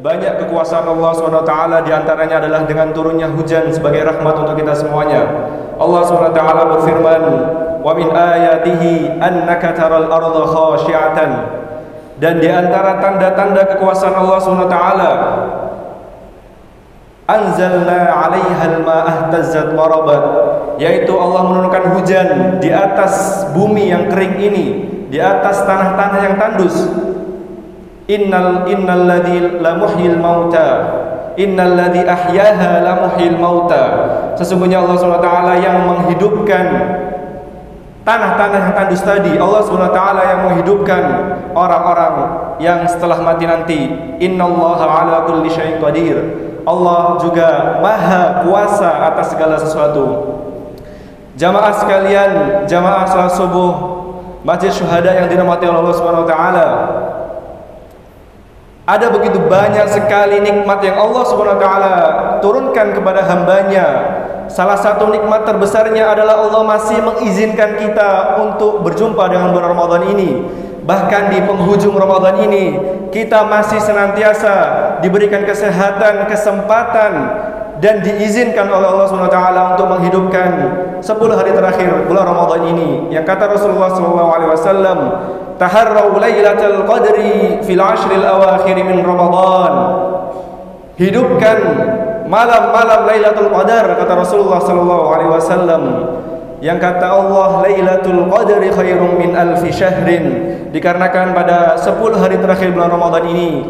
banyak kekuasaan Allah SWT, di antaranya adalah dengan turunnya hujan sebagai rahmat untuk kita semuanya. Allah SWT berfirman, "Wa min ayatihi annaka taral arda khashi'atan." Dan di antara tanda-tanda kekuasaan Allah SWT, anzalna 'alaihal ma'a ihtazzat wa rabat, yaitu Allah menurunkan hujan di atas bumi yang kering ini, di atas tanah-tanah yang tandus. Innal ladzi la muhyil mauta, innal ladzi ahyaha la muhyil mauta. Sesungguhnya Allah SWT yang menghidupkan tanah-tanah yang tandus tadi. Allah SWT yang menghidupkan orang-orang yang setelah mati nanti. Innallaha ala kulli syai'in qadir. Allah juga maha kuasa atas segala sesuatu. Jamaah sekalian, jamaah salat subuh Masjid Syuhada yang dirahmati Allah Subhanahu wa taala, ada begitu banyak sekali nikmat yang Allah Subhanahu wa taala turunkan kepada hambanya. Salah satu nikmat terbesarnya adalah Allah masih mengizinkan kita untuk berjumpa dengan bulan Ramadan ini. Bahkan di penghujung Ramadan ini kita masih senantiasa diberikan kesehatan, kesempatan, dan diizinkan oleh Allah Subhanahu wa taala untuk menghidupkan 10 hari terakhir bulan Ramadan ini. Yang kata Rasulullah sallallahu alaihi wasallam, "Taharrau lailatul qadri fil ashril awakhir min Ramadan." Hidupkan malam-malam Lailatul Qadar, kata Rasulullah sallallahu alaihi wasallam. Yang kata Allah, Lailatul Qadri khairum min alfi syahrin, dikarenakan pada 10 hari terakhir bulan Ramadan ini,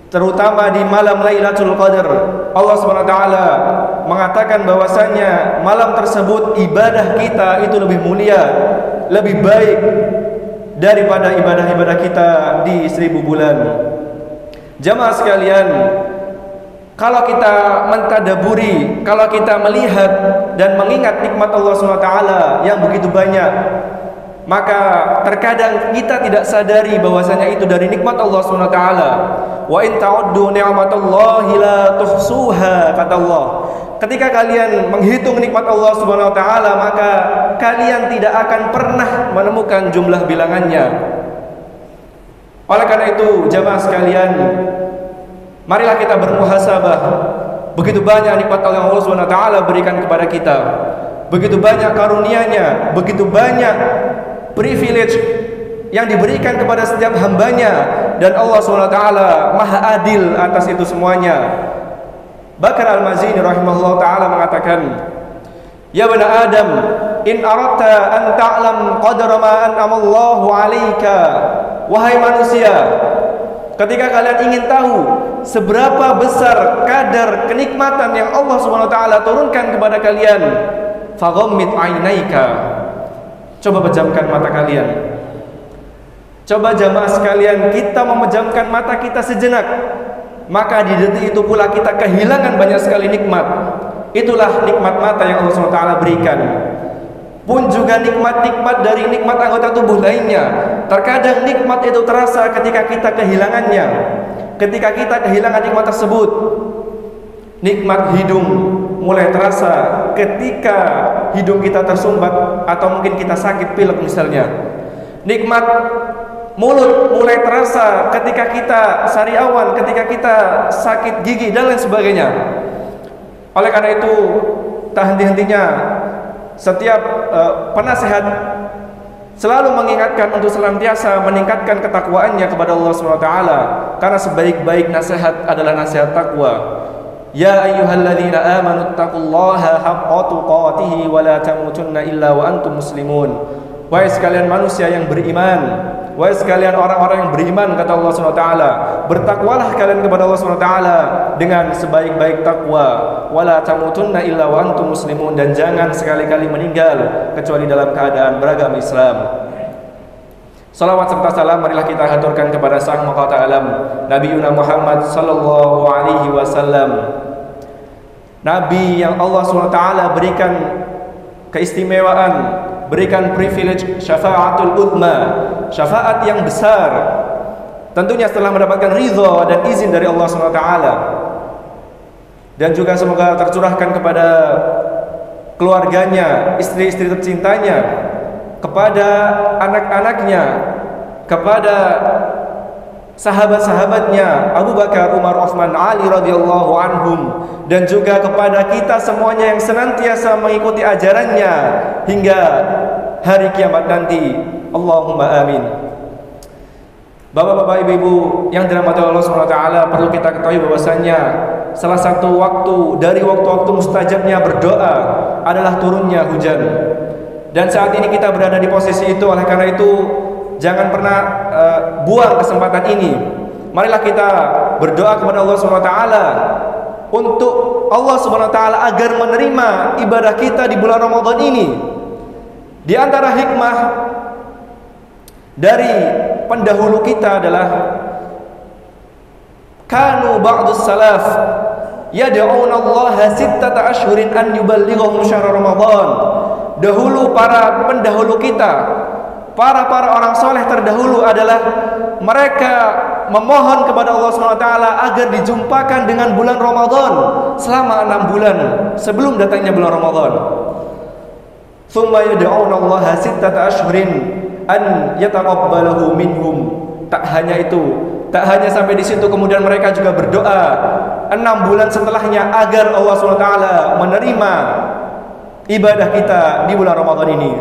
terutama di malam Lailatul Qadar, Allah Subhanahu wa taala mengatakan bahwasanya malam tersebut ibadah kita itu lebih mulia, lebih baik daripada ibadah-ibadah kita di 1000 bulan. Jamaah sekalian, kalau kita mentadaburi, kalau kita melihat dan mengingat nikmat Allah SWT yang begitu banyak, maka terkadang kita tidak sadari bahwasanya itu dari nikmat Allah SWT. Wa in ta'uddu ni'matallahi la tuhsuha, kata Allah. Ketika kalian menghitung nikmat Allah Subhanahu wa taala, maka kalian tidak akan pernah menemukan jumlah bilangannya. Oleh karena itu, jamaah sekalian, marilah kita bermuhasabah. Begitu banyak nikmat Allah Subhanahu wa taala berikan kepada kita. Begitu banyak karunia-Nya, begitu banyak privilege yang diberikan kepada setiap hambanya, dan Allah SWT maha adil atas itu semuanya. Bakar Al-Mazini rahimahullah ta'ala mengatakan, "Ya bani Adam, in aradta an ta'lam qadra ma an'amallahu 'alaika." Wahai manusia, ketika kalian ingin tahu seberapa besar kadar kenikmatan yang Allah Subhanahu wa taala turunkan kepada kalian, faghammid 'ainaika. Coba pejamkan mata kalian. Coba jamaah sekalian, kita memejamkan mata kita sejenak, maka di detik itu pula kita kehilangan banyak sekali nikmat. Itulah nikmat mata yang Allah SWT berikan. Pun juga nikmat-nikmat dari nikmat anggota tubuh lainnya. Terkadang nikmat itu terasa ketika kita kehilangannya. Ketika kita kehilangan nikmat tersebut. Nikmat hidung mulai terasa ketika hidung kita tersumbat, atau mungkin kita sakit pilek misalnya. Nikmat mulut mulai terasa ketika kita sariawan, ketika kita sakit gigi dan lain sebagainya. Oleh karena itu, tak henti-hentinya setiap penasehat selalu mengingatkan untuk senantiasa meningkatkan ketakwaannya kepada Allah SWT, karena sebaik-baik nasihat adalah nasihat takwa. Ya ayyuhalladzina amanu taqullaha haqqa tuqatih wa la tamutunna illa wa antum muslimun. Wahai sekalian manusia yang beriman, wahai sekalian orang-orang yang beriman, kata Allah SWT, bertakwalah kalian kepada Allah SWT dengan sebaik-baik takwa. Wala tamutunna illa wa antum muslimun, dan jangan sekali-kali meninggal kecuali dalam keadaan beragama Islam. Salawat serta salam marilah kita haturkan kepada sang mahkota alam, Nabi Yuna Muhammad sallallahu alaihi wasallam, Nabi yang Allah SWT berikan keistimewaan, berikan privilege syafaatul uzma, syafaat yang besar, tentunya setelah mendapatkan ridha dan izin dari Allah SWT. Dan juga semoga tercurahkan kepada keluarganya, istri-istri tercintanya, kepada anak-anaknya, kepada sahabat-sahabatnya Abu Bakar, Umar, Utsman, Ali radhiyallahu anhum, dan juga kepada kita semuanya yang senantiasa mengikuti ajarannya hingga hari kiamat nanti. Allahumma amin. Bapak-bapak, ibu-ibu yang dirahmati Allah SWT, perlu kita ketahui bahwasanya salah satu waktu dari waktu-waktu mustajabnya berdoa adalah turunnya hujan. Dan saat ini kita berada di posisi itu. Oleh karena itu, jangan pernah buang kesempatan ini. Marilah kita berdoa kepada Allah SWT untuk Allah SWT agar menerima ibadah kita di bulan Ramadan ini. Di antara hikmah dari pendahulu kita adalah kanu ba'dus salaf yad'una Allah sittata ashhurin an yuballighahum syahr Ramadan. Dahulu para pendahulu kita, para orang soleh terdahulu adalah mereka memohon kepada Allah SWT agar dijumpakan dengan bulan Ramadan selama 6 bulan sebelum datangnya bulan Ramadan. Tsumma yad'una Allah sittata ashhurin an yataqabbalahu minhum. Tak hanya itu, tak hanya sampai di situ, kemudian mereka juga berdoa 6 bulan setelahnya agar Allah SWT menerima ibadah kita di bulan Ramadan ini.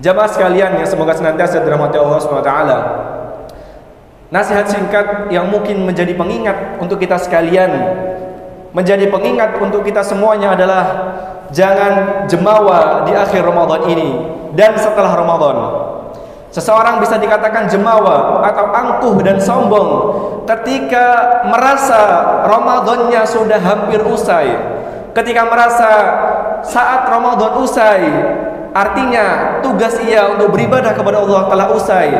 Jamaah sekalian yang semoga senantiasa dirahmati Allah SWT, nasihat singkat yang mungkin menjadi pengingat untuk kita sekalian, menjadi pengingat untuk kita semuanya adalah jangan jemawa di akhir Ramadan ini dan setelah Ramadan. Seseorang bisa dikatakan jemawa atau angkuh dan sombong ketika merasa Ramadannya sudah hampir usai, ketika merasa saat Ramadan usai artinya tugas ia untuk beribadah kepada Allah telah usai.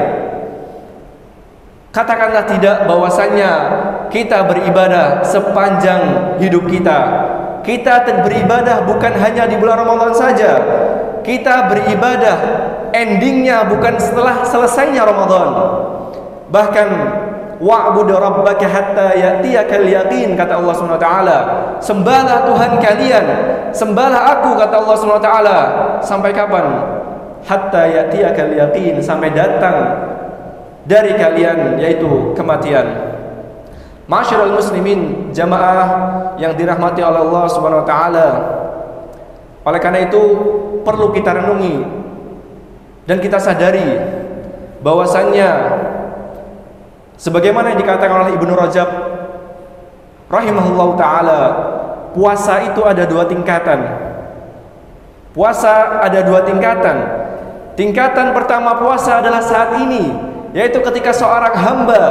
Katakanlah tidak, bahwasanya kita beribadah sepanjang hidup kita. Kita beribadah bukan hanya di bulan Ramadan saja. Kita beribadah endingnya bukan setelah selesainya Ramadan. Bahkan wa'bud rabbaka hatta ya'tiyakal yaqin, kata Allah SWT. Sembahlah Tuhan kalian, sembahlah aku, kata Allah SWT. Sampai kapan? Hatta ya'tiyakal yaqin, sampai datang dari kalian yaitu kematian. Ma'asyiral muslimin, jamaah yang dirahmati oleh Allah Subhanahu wa taala. Oleh karena itu perlu kita renungi dan kita sadari bahwasannya sebagaimana yang dikatakan oleh Ibnu Rajab rahimahullahu taala, puasa itu ada 2 tingkatan. Puasa ada 2 tingkatan. Tingkatan pertama puasa adalah saat ini, yaitu ketika seorang hamba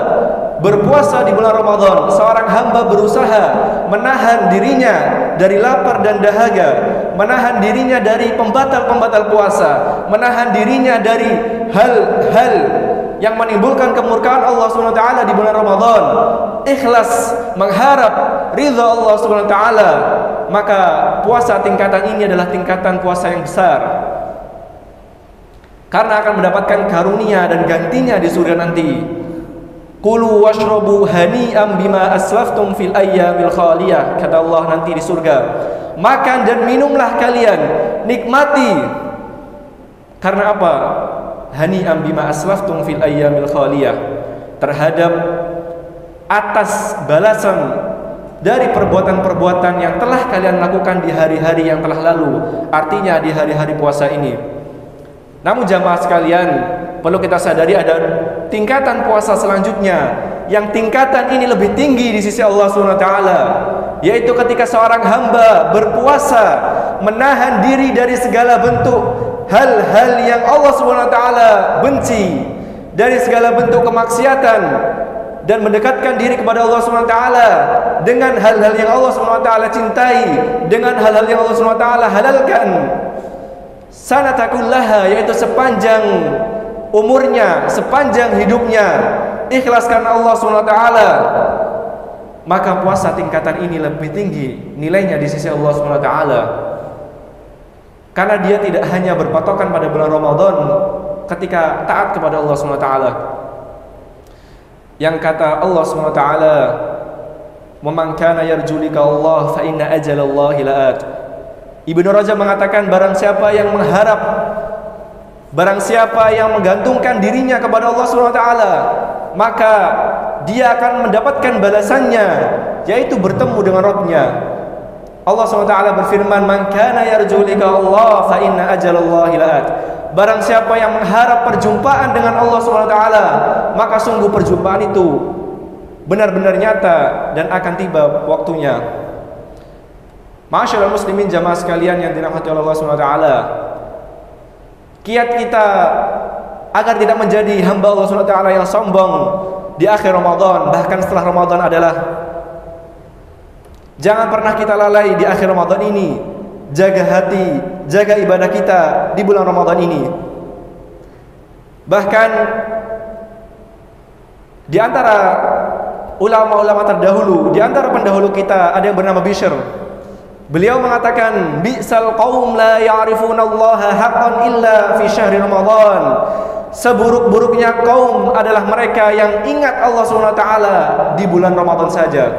berpuasa di bulan Ramadan. Seorang hamba berusaha menahan dirinya dari lapar dan dahaga, menahan dirinya dari pembatal-pembatal puasa, menahan dirinya dari hal-hal yang menimbulkan kemurkaan Allah SWT di bulan Ramadan, ikhlas mengharap ridha Allah SWT. Maka puasa tingkatan ini adalah tingkatan puasa yang besar, karena akan mendapatkan karunia dan gantinya di surga nanti. Kulu washrabu hani'am bima aslaftum fil ayyamil khaliyah, kata Allah nanti di surga. Makan dan minumlah kalian, nikmati. Karena apa? Hani'am bima aslaftum fil ayyamil khaliyah, terhadap atas balasan dari perbuatan-perbuatan yang telah kalian lakukan di hari-hari yang telah lalu. Artinya di hari-hari puasa ini. Namun jamaah sekalian, perlu kita sadari ada tingkatan puasa selanjutnya, yang tingkatan ini lebih tinggi di sisi Allah SWT, yaitu ketika seorang hamba berpuasa menahan diri dari segala bentuk hal-hal yang Allah SWT benci, dari segala bentuk kemaksiatan, dan mendekatkan diri kepada Allah SWT dengan hal-hal yang Allah SWT cintai, dengan hal-hal yang Allah SWT halalkan. Sanatakullaha, yaitu sepanjang umurnya, sepanjang hidupnya, ikhlaskan Allah SWT. Maka puasa tingkatan ini lebih tinggi nilainya di sisi Allah SWT, karena dia tidak hanya berpatokan pada bulan Ramadan ketika taat kepada Allah SWT. Yang kata Allah SWT, "Man kana yarju lika Allah fa inna ajalallahi la'at." Ibnu Rajab mengatakan, barang siapa yang mengharap, barang siapa yang menggantungkan dirinya kepada Allah SWT, maka dia akan mendapatkan balasannya, yaitu bertemu dengan Rabb-Nya. Allah SWT berfirman, "Man kana yarju liqa Allah fa inna ajalallahi la'at." Barang siapa yang mengharap perjumpaan dengan Allah SWT, maka sungguh perjumpaan itu benar-benar nyata dan akan tiba waktunya. Ma'asyiral muslimin jamaah sekalian yang dirahmati Allah SWT, kiat kita agar tidak menjadi hamba Allah SWT yang sombong di akhir Ramadan, bahkan setelah Ramadan adalah jangan pernah kita lalai di akhir Ramadan ini. Jaga hati, jaga ibadah kita di bulan Ramadan ini. Bahkan di antara ulama-ulama terdahulu, di antara pendahulu kita ada yang bernama Bishr. Beliau mengatakan, "Bi'sal qaum la ya'rifunallaha haqqan illa fi syahri Ramadan." Seburuk-buruknya kaum adalah mereka yang ingat Allah SWT di bulan Ramadan saja.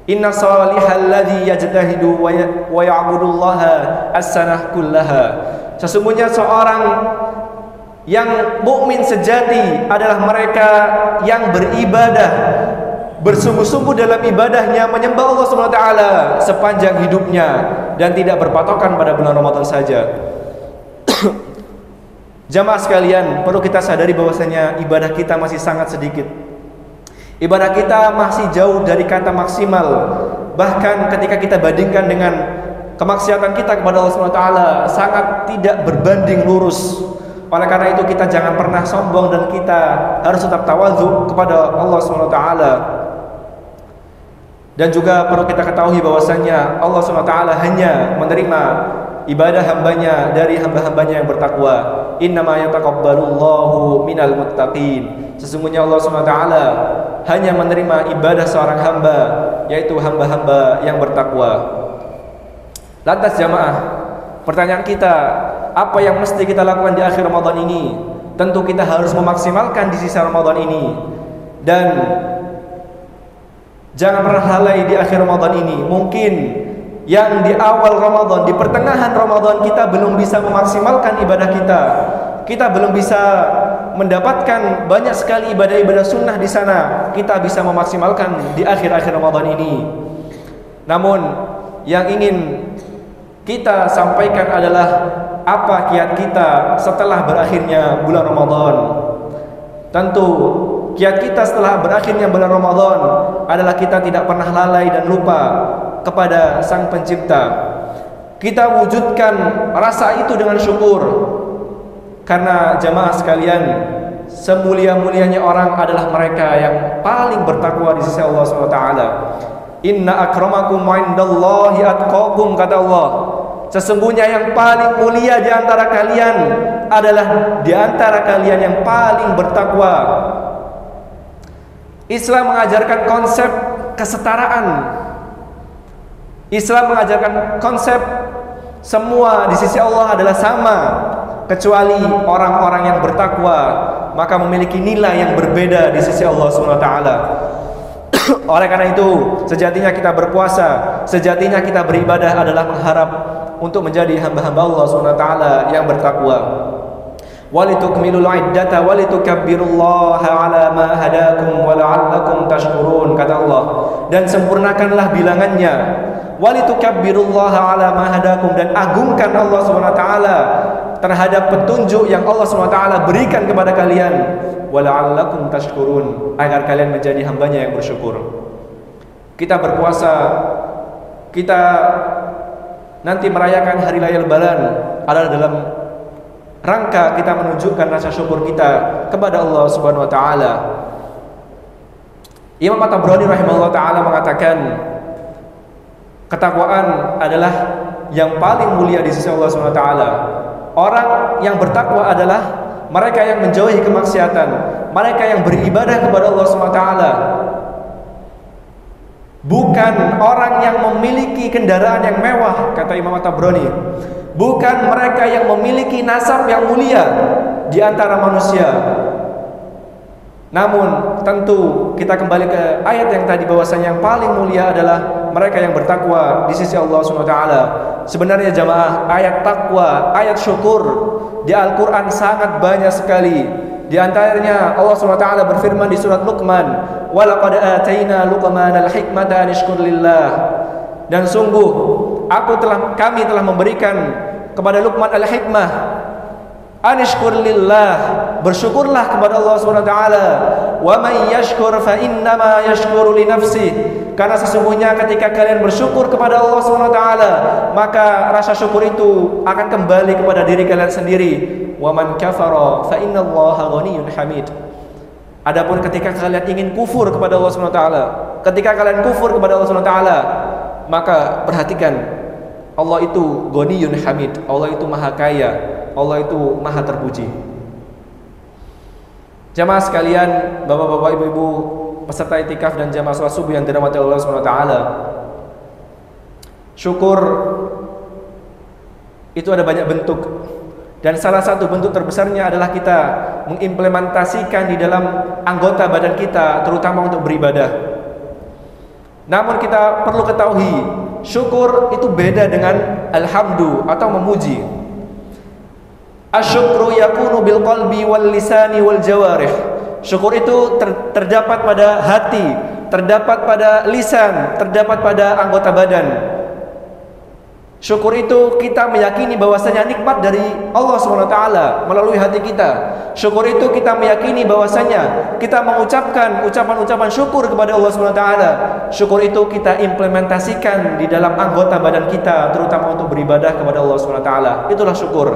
Inna salihal ladzi yajtahidu wa ya'budullaha as-sanah kullaha. Sesungguhnya seorang yang mukmin sejati adalah mereka yang beribadah bersungguh-sungguh dalam ibadahnya, menyembah Allah SWT sepanjang hidupnya dan tidak berpatokan pada bulan Ramadan saja. Jamaah sekalian, perlu kita sadari bahwasanya ibadah kita masih sangat sedikit. Ibadah kita masih jauh dari kata maksimal. Bahkan ketika kita bandingkan dengan kemaksiatan kita kepada Allah SWT, sangat tidak berbanding lurus. Oleh karena itu kita jangan pernah sombong dan kita harus tetap tawadhu kepada Allah SWT. Dan juga perlu kita ketahui bahwasanya Allah SWT hanya menerima ibadah hambanya dari hamba-hambanya yang bertakwa. Innama yataqabbalullahu minal muttaqin. Sesungguhnya Allah SWT hanya menerima ibadah seorang hamba, yaitu hamba-hamba yang bertakwa. Lantas jamaah, pertanyaan kita, apa yang mesti kita lakukan di akhir Ramadan ini? Tentu kita harus memaksimalkan di sisa Ramadan ini. Dan jangan pernah lalai di akhir Ramadan ini. Mungkin yang di awal Ramadan, di pertengahan Ramadan kita belum bisa memaksimalkan ibadah kita. Kita belum bisa mendapatkan banyak sekali ibadah-ibadah sunnah di sana. Kita bisa memaksimalkan di akhir-akhir Ramadan ini. Namun yang ingin kita sampaikan adalah apa kiat kita setelah berakhirnya bulan Ramadan. Tentu kiat kita setelah berakhirnya bulan Ramadan adalah kita tidak pernah lalai dan lupa kepada Sang Pencipta. Kita wujudkan rasa itu dengan syukur. Karena jamaah sekalian, semulia-mulianya orang adalah mereka yang paling bertakwa di sisi Allah SWT. Inna akramakum indallahi atqakum, kata Allah. Sesungguhnya yang paling mulia di antara kalian adalah di antara kalian yang paling bertakwa. Islam mengajarkan konsep kesetaraan. Islam mengajarkan konsep semua di sisi Allah adalah sama, kecuali orang-orang yang bertakwa, maka memiliki nilai yang berbeda di sisi Allah SWT. Oleh karena itu, sejatinya kita berpuasa, sejatinya kita beribadah adalah mengharap untuk menjadi hamba-hamba Allah SWT yang bertakwa. Walitukmilul iddata walitukabbirullaha ala ma hadakum wa la'allakum tashkurun, kata Allah. Dan sempurnakanlah bilangannya, walitukabbirullaha ala ma hadakum, dan agungkan Allah SWT terhadap petunjuk yang Allah SWT berikan kepada kalian, wa la'allakum tashkurun, agar kalian menjadi hambanya yang bersyukur. Kita berpuasa, kita nanti merayakan hari raya Lebaran adalah dalam rangka kita menunjukkan rasa syukur kita kepada Allah Subhanahu wa taala. Imam At-Tabrani rahimahullah taala mengatakan, ketakwaan adalah yang paling mulia di sisi Allah Subhanahu wa taala. Orang yang bertakwa adalah mereka yang menjauhi kemaksiatan, mereka yang beribadah kepada Allah Subhanahu wa taala. Bukan orang yang memiliki kendaraan yang mewah, kata Imam At-Tabrani. Bukan mereka yang memiliki nasab yang mulia di antara manusia. Namun tentu kita kembali ke ayat yang tadi, bahwasanya yang paling mulia adalah mereka yang bertakwa di sisi Allah SWT. Sebenarnya jamaah, ayat takwa, ayat syukur di Al-Quran sangat banyak sekali. Di antaranya Allah SWT berfirman di surat Luqman, "Wa laqad ataina Luqmanal hikmata an yashkur lillah." Dan sungguh kami telah memberikan kepada Luqman al-hikmah an yashkur lillah, bersyukurlah kepada Allah SWT. Wa may yashkur fa innama yashkuru li nafsihi, karena sesungguhnya ketika kalian bersyukur kepada Allah SWT, maka rasa syukur itu akan kembali kepada diri kalian sendiri. Wa man kafara fa innallaha ghaniyyun hamid. Adapun ketika kalian ingin kufur kepada Allah SWT, ketika kalian kufur kepada Allah SWT, maka perhatikan, Allah itu ghaniyyun hamid, Allah itu maha kaya, Allah itu maha terpuji. Jamaah sekalian, bapak-bapak, ibu-ibu, peserta itikaf dan jamaah salat subuh yang dirahmati Allah SWT, syukur itu ada banyak bentuk. Dan salah satu bentuk terbesarnya adalah kita mengimplementasikan di dalam anggota badan kita, terutama untuk beribadah. Namun kita perlu ketahui, syukur itu beda dengan alhamdu atau memuji. Asyukru yakunu bil qalbi wal lisani wal jawarih. Syukur itu terdapat pada hati, terdapat pada lisan, terdapat pada anggota badan. Syukur itu kita meyakini bahwasanya nikmat dari Allah SWT melalui hati kita. Syukur itu kita meyakini bahwasanya kita mengucapkan ucapan-ucapan syukur kepada Allah SWT. Syukur itu kita implementasikan di dalam anggota badan kita, terutama untuk beribadah kepada Allah SWT. Itulah syukur.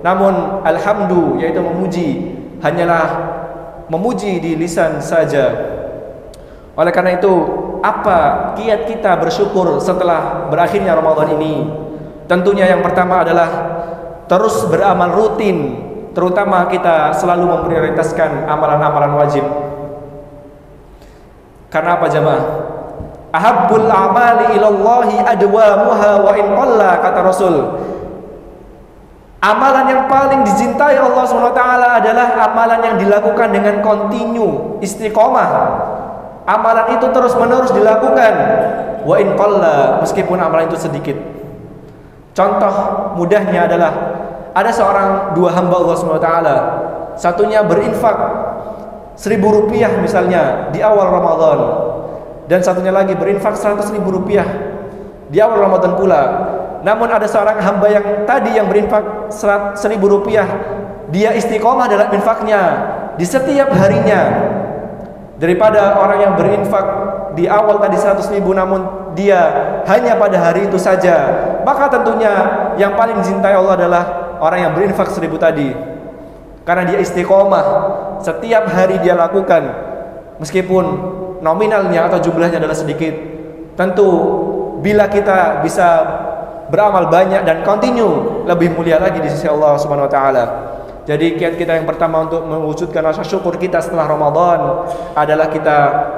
Namun alhamdu, yaitu memuji, hanyalah memuji di lisan saja. Oleh karena itu, apa kiat kita bersyukur setelah berakhirnya Ramadan ini? Tentunya yang pertama adalah terus beramal rutin, terutama kita selalu memprioritaskan amalan-amalan wajib. Karena apa jamaah? Ahabbul a'mali ilallahi adwamuha wa in qalla, kata Rasul. Amalan yang paling dicintai Allah SWT adalah amalan yang dilakukan dengan kontinu, istiqomah. Amalan itu terus-menerus dilakukan. Wa in qalla, meskipun amalan itu sedikit. Contoh mudahnya adalah ada dua hamba Allah SWT. Satunya berinfak 1.000 rupiah misalnya di awal Ramadan, dan satunya lagi berinfak 100.000 rupiah di awal Ramadan pula. Namun ada seorang hamba yang tadi yang berinfak 1.000 rupiah, dia istiqomah dalam infaknya di setiap harinya, daripada orang yang berinfak di awal tadi 100.000 namun dia hanya pada hari itu saja. Maka tentunya yang paling dicintai Allah adalah orang yang berinfak 1.000 tadi, karena dia istiqomah setiap hari dia lakukan, meskipun nominalnya atau jumlahnya adalah sedikit. Tentu bila kita bisa beramal banyak dan kontinu, lebih mulia lagi di sisi Allah Subhanahu wa taala. Jadi kiat kita yang pertama untuk mewujudkan rasa syukur kita setelah Ramadan adalah kita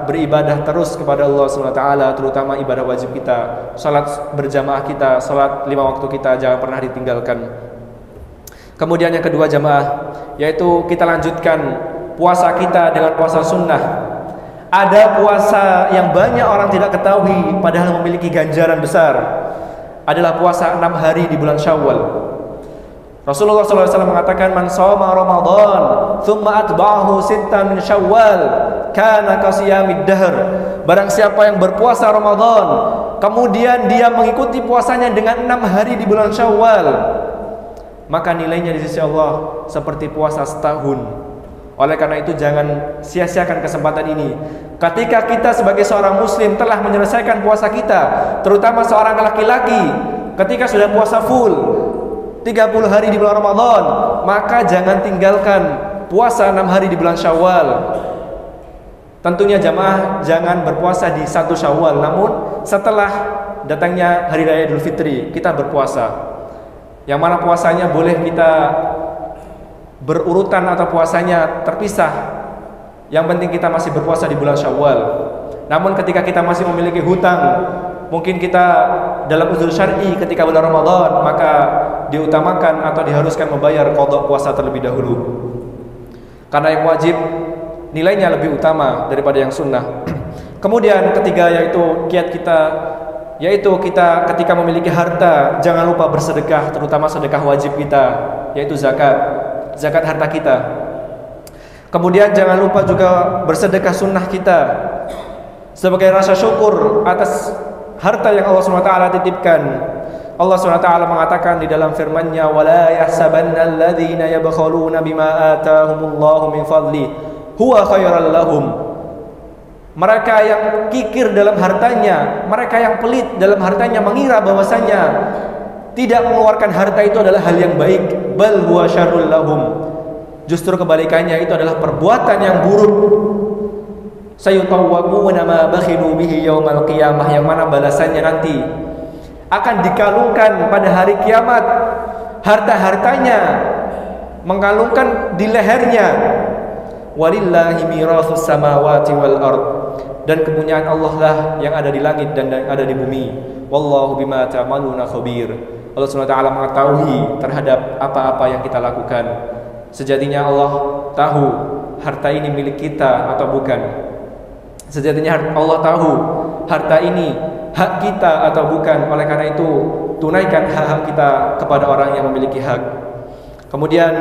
beribadah terus kepada Allah Subhanahu wa taala, terutama ibadah wajib kita, salat berjamaah kita, salat 5 waktu kita jangan pernah ditinggalkan. Kemudian yang kedua jamaah, yaitu kita lanjutkan puasa kita dengan puasa sunnah. Ada puasa yang banyak orang tidak ketahui padahal memiliki ganjaran besar, adalah puasa 6 hari di bulan Syawal. Rasulullah SAW mengatakan, man shoma Ramadan thumma atba'ahu sittan min Syawal kana kasiyamid dahr. Barang siapa yang berpuasa Ramadan kemudian dia mengikuti puasanya dengan 6 hari di bulan Syawal, maka nilainya di sisi Allah seperti puasa setahun. Oleh karena itu jangan sia-siakan kesempatan ini. Ketika kita sebagai seorang muslim telah menyelesaikan puasa kita, terutama seorang laki-laki, ketika sudah puasa full 30 hari di bulan Ramadan, maka jangan tinggalkan puasa 6 hari di bulan Syawal. Tentunya jamaah jangan berpuasa di 1 Syawal, namun setelah datangnya Hari Raya Idul Fitri kita berpuasa. Yang mana puasanya boleh kita berurutan atau puasanya terpisah. Yang penting kita masih berpuasa di bulan Syawal. Namun ketika kita masih memiliki hutang, mungkin kita dalam uzur syar'i ketika bulan Ramadan, maka diutamakan atau diharuskan membayar qada puasa terlebih dahulu. Karena yang wajib nilainya lebih utama daripada yang sunnah. Kemudian ketiga yaitu kiat kita, yaitu kita ketika memiliki harta jangan lupa bersedekah, terutama sedekah wajib kita, yaitu zakat harta kita. Kemudian jangan lupa juga bersedekah sunnah kita sebagai rasa syukur atas harta yang Allah SWT titipkan. Allah SWT mengatakan di dalam firman-Nya, "Wala yahsabanna alladzina yabkhaluna bima atahumullahu min fadli huwa khairal lahum." Mereka yang kikir dalam hartanya, mereka yang pelit dalam hartanya mengira bahwasanya tidak mengeluarkan harta itu adalah hal yang baik, bal huwa syarrul lahum. Justru kebalikannya, itu adalah perbuatan yang buruk. Sayutawwaquna ma bakhilu bihi yaumal qiyamah, yang mana balasannya nanti akan dikalungkan pada hari kiamat. Harta-hartanya mengkalungkan di lehernya. Walillahi mirathus samawati wal ard, dan kepunyaan Allah lah yang ada di langit dan yang ada di bumi. Wallahu bima ta'maluna khabir. Allah SWT mengetahui terhadap apa-apa yang kita lakukan. Sejatinya Allah tahu harta ini milik kita atau bukan. Sejatinya Allah tahu harta ini hak kita atau bukan. Oleh karena itu, tunaikan hak-hak kita kepada orang yang memiliki hak. Kemudian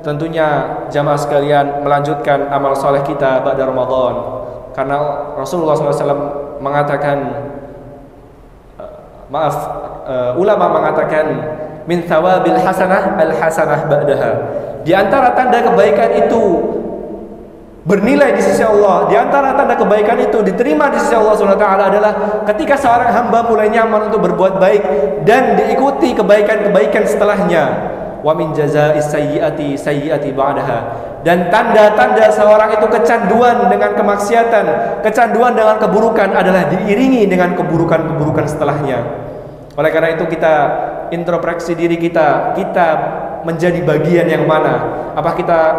tentunya jamaah sekalian melanjutkan amal soleh kita pada Ramadan. Karena Rasulullah SAW mengatakan, ulama mengatakan, min thawabil hasanah al hasanah ba'daha. Di antara tanda kebaikan itu bernilai di sisi Allah, di antara tanda kebaikan itu diterima di sisi Allah SWT adalah ketika seorang hamba mulai nyaman untuk berbuat baik dan diikuti kebaikan-kebaikan setelahnya. Wa min jazaa'is sayyi'ati sayyi'ati ba'daha. Dan tanda-tanda seorang itu kecanduan dengan kemaksiatan, kecanduan dengan keburukan adalah diiringi dengan keburukan-keburukan setelahnya. Oleh karena itu kita introspeksi diri kita menjadi bagian yang mana?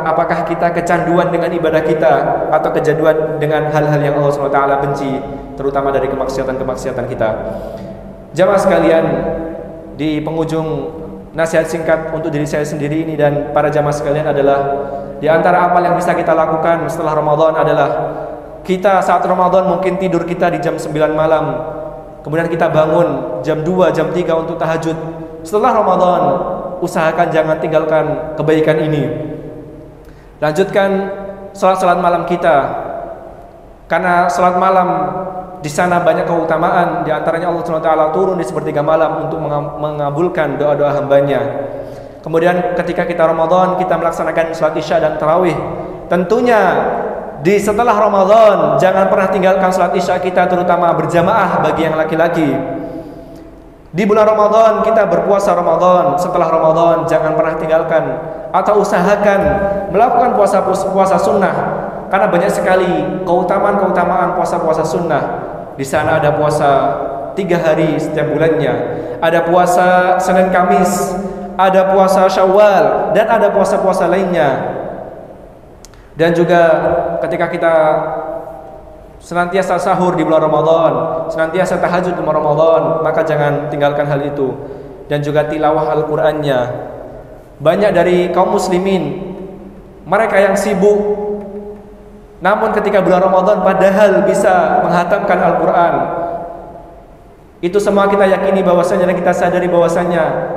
Apakah kita kecanduan dengan ibadah kita atau kecanduan dengan hal-hal yang Allah SWT benci, terutama dari kemaksiatan-kemaksiatan kita? Jamaah sekalian, di penghujung nasihat singkat untuk diri saya sendiri ini dan para jamaah sekalian adalah, di antara amal yang bisa kita lakukan setelah Ramadan adalah kita saat Ramadan mungkin tidur kita di jam 9 malam, kemudian kita bangun jam 2, jam 3 untuk tahajud. Setelah Ramadan, usahakan jangan tinggalkan kebaikan ini. Lanjutkan salat-salat malam kita, karena salat malam di sana banyak keutamaan. Di antaranya Allah SWT turun di sepertiga malam untuk mengabulkan doa-doa hambanya. Kemudian ketika kita Ramadan, kita melaksanakan salat isya dan tarawih. Tentunya di setelah Ramadan jangan pernah tinggalkan salat isya kita, terutama berjamaah bagi yang laki-laki. Di bulan Ramadan kita berpuasa Ramadan, setelah Ramadan jangan pernah tinggalkan atau usahakan melakukan puasa sunnah, karena banyak sekali keutamaan puasa sunnah. Di sana ada puasa 3 hari setiap bulannya, ada puasa Senin Kamis, ada puasa Syawal, dan ada puasa-puasa lainnya. Dan juga ketika kita senantiasa sahur di bulan Ramadan, senantiasa tahajud di bulan Ramadan, maka jangan tinggalkan hal itu. Dan juga tilawah Al-Qur'annya. Banyak dari kaum muslimin, mereka yang sibuk, namun ketika bulan Ramadan padahal bisa menghatamkan Al-Qur'an. Itu semua kita yakini bahwasanya dan kita sadari bahwasanya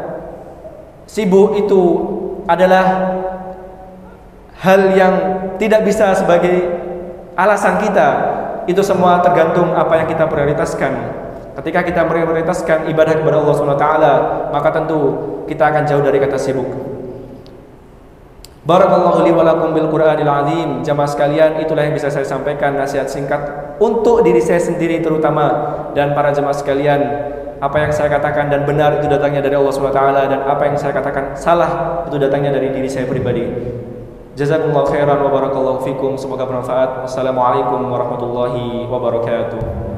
sibuk itu adalah hal yang tidak bisa sebagai alasan kita. Itu semua tergantung apa yang kita prioritaskan. Ketika kita prioritaskan ibadah kepada Allah SWT, maka tentu kita akan jauh dari kata sibuk. Barakallahu li wa lakum bil Qur'anil azim. Jamaah sekalian, itulah yang bisa saya sampaikan, nasihat singkat untuk diri saya sendiri terutama, dan para jamaah sekalian. Apa yang saya katakan dan benar itu datangnya dari Allah SWT, dan apa yang saya katakan salah itu datangnya dari diri saya pribadi. Jazakumullahu khairan wa barakallahu fikum. Semoga bermanfaat. Wassalamualaikum warahmatullahi wabarakatuh.